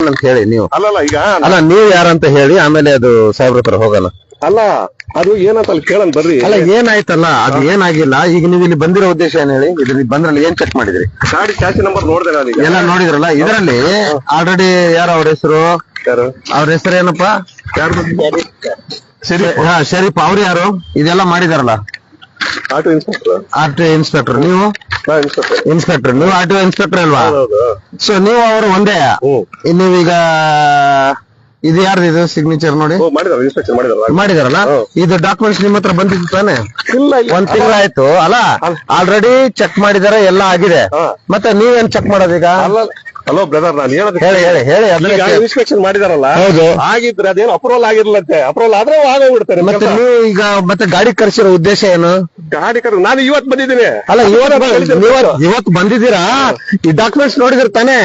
ಅಂತ ಹೇಳಿ ನೀವು. ಅಲ್ಲಲ್ಲ ಈಗ ಅಲ್ಲ ನೀವ್ ಯಾರಂತ ಹೇಳಿ ಆಮೇಲೆ ಅದು ಸಾಹೇಬ್ರ ಹತ್ರ ಹೋಗಲ್ಲ. ಅಲ್ಲ ಅದು ಏನಂತ ಅಲ್ಲಿ ಕೇಳನ್ ಬರ್ರಿ. ಅಲ್ಲ ಏನಾಯ್ತಲ್ಲ ಅದು ಏನಾಗಿಲ್ಲ. ಈಗ ನೀವು ಇಲ್ಲಿ ಬಂದಿರೋ ಉದ್ದೇಶ ಏನ್ ಹೇಳಿ? ಇದ್ರಲ್ಲಿ ಬಂದ್ರಲ್ಲಿ ಏನ್ ಚೆಕ್ ಮಾಡಿದ್ರಿ? ಗಾಡಿ ಚಾಸಿ ನಂಬರ್ ನೋಡಿದೆ ನಾನು. ಎಲ್ಲ ನೋಡಿದ್ರಲ್ಲ. ಇದರಲ್ಲಿ ಆಲ್ರೆಡಿ ಯಾರು ಅವ್ರ ಹೆಸರು? ಅವ್ರ ಹೆಸರು ಏನಪ್ಪಾ? ಶರೀಫ್. ಅವ್ರು ಯಾರು? ಇದೆಲ್ಲ ಮಾಡಿದಾರಲ್ಲ ಆಟೋ ಇನ್ಸ್ಪೆಕ್ಟರ್. RTO inspector. ನೀವು ಇನ್ಸ್ಪೆಕ್ಟರ್. ನೀವು ಆರ್ಟಿಒ ಇನ್ಸ್ಪೆಕ್ಟರ್ ಅಲ್ವಾ? ಸೊ ನೀವು ಅವರು ಒಂದೇ. ನೀವೀಗ ಇದು ಯಾರ್ದು ಇದು ಸಿಗ್ನೇಚರ್ ನೋಡಿ ಮಾಡಿದಾರಲ್ಲ. ಇದು ಡಾಕ್ಯುಮೆಂಟ್ಸ್ ನಿಮ್ಮ ಹತ್ರ ಬಂದಿದ್ದು ತಾನೆ? ಒಂದ್ ತಿಂಗಳಾಯ್ತು ಅಲ್ಲ. ಆಲ್ರೆಡಿ ಚೆಕ್ ಮಾಡಿದಾರೆ, ಎಲ್ಲ ಆಗಿದೆ. ಮತ್ತೆ ನೀವೇನ್ ಚೆಕ್ ಮಾಡೋದೀಗ? ಹಲೋ ಬ್ರದರ್, ನಾನು ಹೇಳಿ ಇನ್ಸ್ಪೆಕ್ಷನ್ ಮಾಡಿದಾರಲ್ಲ. ಹೌದು. ಆಗಿದ್ರೆ ಅದೇನು ಅಪ್ರೂವಲ್ ಆಗಿರ್ಲಂತೆ. ಅಪ್ರೂವಲ್ ಆದ್ರೆ ಆಗೋಗ್ಬಿಡ್ತಾರೆ. ಮತ್ತೆ ನೀವು ಈಗ ಮತ್ತೆ ಗಾಡಿ ಕರ್ಸಿರೋ ಉದ್ದೇಶ ಏನು? ಗಾಡಿ ನಾನು ಇವತ್ತು ಬಂದಿದ್ದೀನಿ. ಅಲ್ಲ ಇವತ್ತು ಬಂದಿದ್ದೀರಾ? ಈ ಡಾಕ್ಯುಮೆಂಟ್ಸ್ ನೋಡಿದ್ರ ತಾನೆ?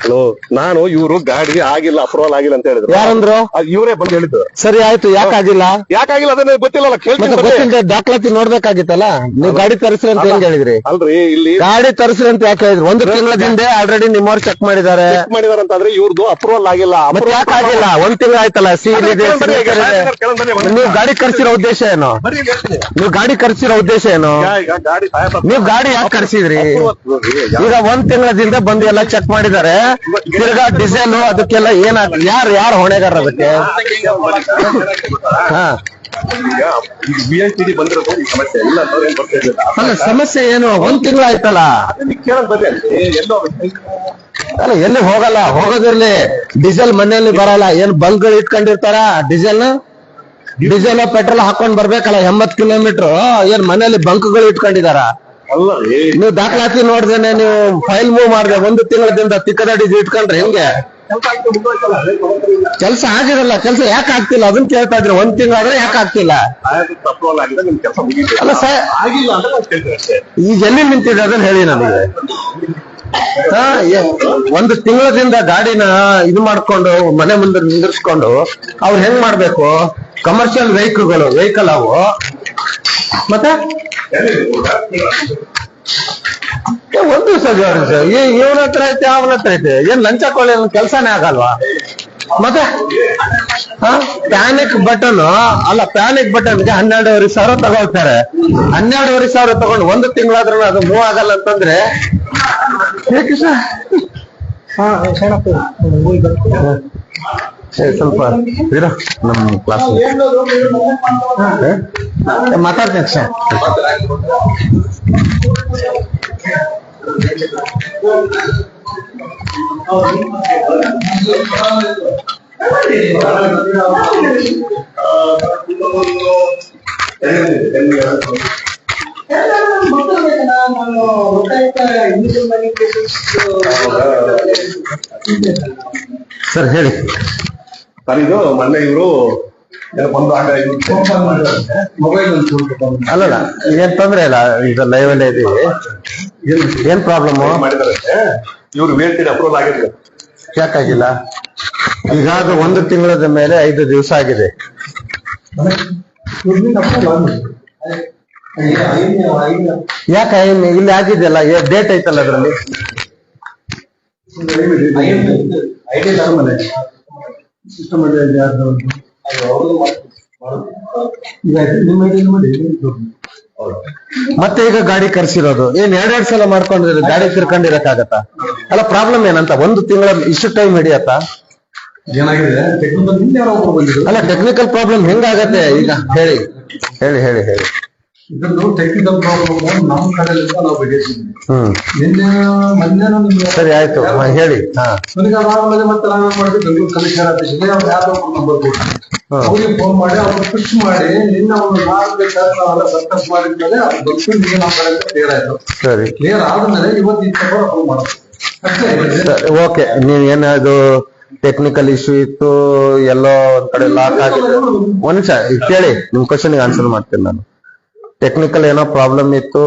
ಹಲೋ, ನಾನು ಇವರು ಗಾಡಿಗೆ ಆಗಿಲ್ಲ, ಅಪ್ರೂವಲ್ ಆಗಿಲ್ಲ ಅಂತ ಹೇಳಿದ್ರು. ಯಾರಂದ್ರು? ಇವರೇ ಬಂದು ಹೇಳಿದ್ರು. ಸರಿ ಆಯ್ತು. ಯಾಕಾಗಿಲ್ಲ ಅದನ್ನ ಗೊತ್ತಿಲ್ಲ. ಕೇಳ್ತೀನಿ. ದಾಖಲಾತಿ ನೋಡ್ಬೇಕಾಗಿತ್ತಲ್ಲ. ನೀವು ಗಾಡಿ ತರಿಸ್ರಿ ಅಂತ ಹೆಂಗ್ ಹೇಳಿದ್ರಿ? ಅಲ್ರಿ, ಇಲ್ಲಿ ಗಾಡಿ ತರಿಸ್ರಿ ಅಂತ ಯಾಕೆ ಹೇಳಿದ್ರಿ? ಒಂದು ತಿಂಗಳದಿಂದ ಆಲ್ರೆಡಿ ನಿಮ್ಮವ್ರು ಚೆಕ್ ಮಾಡಿದಾರೆ ಅಂತಂದ್ರೆ ಇವ್ರದ್ದು ಅಪ್ರೂವಲ್ ಆಗಿಲ್ಲ. ಯಾಕಾಗಿಲ್ಲ? ಒಂದ್ ತಿಂಗಳು ಆಯ್ತಲ್ಲ. ನೀವು ಗಾಡಿ ಕರ್ಸಿರೋ ಉದ್ದೇಶ ಏನು? ನೀವು ಗಾಡಿ ಕರ್ಸಿರೋ ಉದ್ದೇಶ ಏನು? ನೀವು ಗಾಡಿ ಯಾಕೆ ಕರ್ಸಿದ್ರಿ? ಈಗ ಒಂದ್ ತಿಂಗಳದಿಂದ ಬಂದು ಎಲ್ಲ ಚೆಕ್ ಮಾಡಿದ್ದಾರೆ. ತಿರ್ಗಾ ಡೀಸೆಲ್ ಅದಕ್ಕೆಲ್ಲ ಯಾರು ಹೊಣೆಗಾರ ಅದಕ್ಕೆ? ಅಲ್ಲ ಸಮಸ್ಯೆ ಏನು? ಒಂದ್ ತಿಂಗಳು ಆಯ್ತಲ್ಲ. ಅಲ್ಲ ಎಲ್ಲಿ ಹೋಗಲ್ಲ. ಹೋಗೋದಿರ್ಲಿ. ಡೀಸೆಲ್ ಮನೆಯಲ್ಲಿ ಬರಲ್ಲ. ಏನ್ ಬಂಕ್ಗಳು ಇಟ್ಕೊಂಡಿರ್ತಾರ? ಡೀಸೆಲ್ ಪೆಟ್ರೋಲ್ ಹಾಕೊಂಡ್ ಬರ್ಬೇಕಲ್ಲ 80 ಕಿಲೋಮೀಟರ್. ಏನ್ ಮನೆಯಲ್ಲಿ ಬಂಕ್ಗಳು ಇಟ್ಕೊಂಡಿದಾರ? ನೀವು ದಾಖಲಾತಿ ನೋಡ್ದೇನೆ ನೀವು ಫೈಲ್ ಮೂವ್ ಮಾಡಿದೆ. ಒಂದು ತಿಂಗಳದಿಂದ ತಿಕ್ಕದಡಿ ಇಟ್ಕೊಂಡ್ರೆ ಹೆಂಗೆ? ಕೆಲಸ ಆಗಿರಲ್ಲ. ಕೆಲಸ ಯಾಕೆ ಆಗ್ತಿಲ್ಲ ಅದನ್ನ ಕೇಳ್ತಾ ಇದ್ರೆ. ಒಂದ್ ತಿಂಗಳಾದ್ರೆ ಯಾಕೆ ಆಗ್ತಿಲ್ಲ? ಅಲ್ಲ ಸರ್, ಈಗ ಎಲ್ಲಿ ನಿಂತಿದೆ ಅದನ್ನ ಹೇಳಿ ನನಗೆ. ಒಂದು ತಿಂಗಳದಿಂದ ಗಾಡಿನ ಇದು ಮಾಡ್ಕೊಂಡು ಮನೆ ಮುಂದೆ ನಿಂದಿರ್ಸ್ಕೊಂಡು ಅವ್ರು ಹೆಂಗ್ ಮಾಡ್ಬೇಕು? ಕಮರ್ಷಿಯಲ್ ವೆಹಿಕಲ್ ಅವು. ಮತ್ತೆ ಒಂದ್ ದಿವಸ ಇವನ ಹತ್ರ ಐತೆ ಅವನ ಹತ್ರ ಐತೆ. ಏನ್ ಲಂಚ ಕೊಳ್ಳಿ ಕೆಲ್ಸಾನೇ ಆಗಲ್ವಾ? ಮತ್ತೆ ಪ್ಯಾನಿಕ್ ಬಟನ್ ಅಲ್ಲ, ಪ್ಯಾನಿಕ್ ಬಟನ್ಗೆ 12,500 ತಗೊಳ್ತಾರೆ. 12,500 ತಗೊಂಡು ಒಂದು ತಿಂಗಳಾದ್ರೂ ಅದು ಮೂವ್ ಆಗಲ್ಲ ಅಂತಂದ್ರೆ ಸ್ವಲ್ಪ ಇರೋ ನಮ್ ಕ್ಲಾಸ್ ಮಾತಾಡ್ತೀನಿ ಸರ್. ಸರ್ ಹೇಳಿ ಸರ್. ಇದು ಮೊನ್ನೆ ಇವರು ಅಲ್ಲಲ್ಲ ಏನ್ ತೊಂದ್ರೆ ಇಲ್ಲ. ಈಗ ಲೈವ್ ಅಲ್ಲೇ ಇದೀವಿ. ಏನ್ ಪ್ರಾಬ್ಲಮ್ ಮಾಡಿದಾರೆ? ಇವ್ರು ವೇಟ್ ಅಪ್ರೂವಲ್ ಆಗಿರ್ಲಿಲ್ಲ. ಯಾಕಾಗಿಲ್ಲ? ಈಗ ಅದು ಒಂದು ತಿಂಗಳದ ಮೇಲೆ 5 ದಿವಸ ಆಗಿದೆ. ಯಾಕೆ ಇಲ್ಲಿ ಆಗಿದೆಯಲ್ಲ? ಡೇಟ್ ಐತಲ್ಲ ಅದ್ರಲ್ಲಿ. ಮತ್ತೆ ಈಗ ಗಾಡಿ ಕರ್ಸಿರೋದು ಏನ್ 2 ಸಲ ಮಾಡ್ಕೊಂಡಿರೋದು ಗಾಡಿ ತಿರ್ಕೊಂಡಿರಕ್ಕಾಗತ್ತಾ? ಅಲ್ಲ ಪ್ರಾಬ್ಲಮ್ ಏನಂತ? ಒಂದು ತಿಂಗಳ ಇಷ್ಟು ಟೈಮ್ ಹಿಡಿಯತ್ತಾ? ಏನಾಗಿದೆ ಅಲ್ಲ ಟೆಕ್ನಿಕಲ್ ಪ್ರಾಬ್ಲಮ್ ಹೆಂಗಾಗತ್ತೆ ಈಗ? ಹೇಳಿ ಹೇಳಿ ಹೇಳಿ ಹೇಳಿ. ಇದನ್ನು ಟೆಕ್ನಿಕಲ್ ಪ್ರಾಬ್ಲಮ್ ನಮ್ಮ ಕಡೆಯಿಂದ ನಾವು ಬಗೆಹರಿಸಿದ್ವಿ. ಮೊನ್ನೆ ಸರಿ ಆಯ್ತು ಹೇಳಿ. ನನಗೆ ಅದಾದ್ಮೇಲೆ ಮತ್ತೆ ನಾವೇನ್ ಮಾಡಿದ್ವಿ, ಬೆಂಗಳೂರು ಕಮಿಷನರ್ ಆಫೀಸ್ಗೆ ಅವ್ರು ಯಾರೋ ನಂಬರ್ ಕೊಟ್ಟು ಅವ್ರಿಗೆ ಫೋನ್ ಮಾಡಿ ಅವ್ರು ಫಿಕ್ಸ್ ಮಾಡಿ ನಿನ್ನ ಒಂದು 4 ನಾವೆಲ್ಲ ಸಕ್ಸಸ್ ಮಾಡಿದ್ಮೇಲೆ ಅದು ಬಂತು. ನಿಮಗೆ ನಮ್ಮ ಕಡೆಯಿಂದ ಕ್ಲಿಯರ್ ಆಯ್ತು. ಸರಿ, ಕ್ಲಿಯರ್ ಆದ್ಮೇಲೆ ಇವತ್ತು ಈ ನಂಬರ್ ಅಪ್ರೂವ್ ಮಾಡೋದು ಅಷ್ಟೇ. ಓಕೆ. ನೀವ್ ಏನಾದ್ರು ಟೆಕ್ನಿಕಲ್ ಇಶ್ಯೂ ಇತ್ತು, ಎಲ್ಲೋ ಒಂದ್ ಕಡೆ ಲಾಕ್ ಆಗಿದೆ. ಒಂದ್ ನಿಮಿಷ ಕೇಳಿ, ನಿಮ್ ಕ್ವಶನ್ಗೆ ಆನ್ಸರ್ ಮಾಡ್ತೀನಿ ನಾನು. ಟೆಕ್ನಿಕಲ್ ಏನೋ ಪ್ರಾಬ್ಲಮ್ ಇತ್ತು,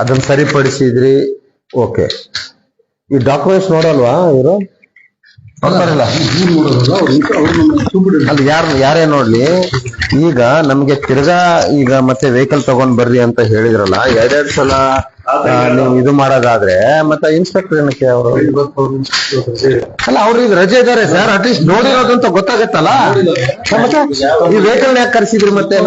ಅದನ್ನ ಸರಿಪಡಿಸಿದ್ರಿ. ಓಕೆ. ಈ ಡಾಕ್ಯುಮೆಂಟ್ಸ್ ನೋಡಲ್ವಾ ಇವರು? ನೋಡ್ತಾರಲ್ಲ ಅಲ್ಲಿ ಯಾರೇ ನೋಡ್ಲಿ. ಈಗ ನಮ್ಗೆ ತಿರ್ಗಾ ಈಗ ಮತ್ತೆ ವೆಹಿಕಲ್ ತಗೊಂಡ್ ಬರ್ರಿ ಅಂತ ಹೇಳಿದ್ರಲ್ಲ, 2 ಸಲ ನೀವು ಇದು ಮಾಡೋದಾದ್ರೆ ಮತ್ತೆ ಇನ್ಸ್ಪೆಕ್ಟರ್ ಏನಕ್ಕೆ ಅವರು ಅಲ್ಲ ಅವ್ರು ಈಗ ರಜೆ ಇದಾರೆ ಸರ್ ಅಟ್ಲೀಸ್ಟ್ ನೋಡಿರೋದು ಅಂತ ಗೊತ್ತಾಗತ್ತಲ್ಲ ಮತ್ತೆ ಈ ವೆಹಿಕಲ್ ಯಾಕೆ ಕರ್ಸಿದ್ರಿ ಮತ್ತೆ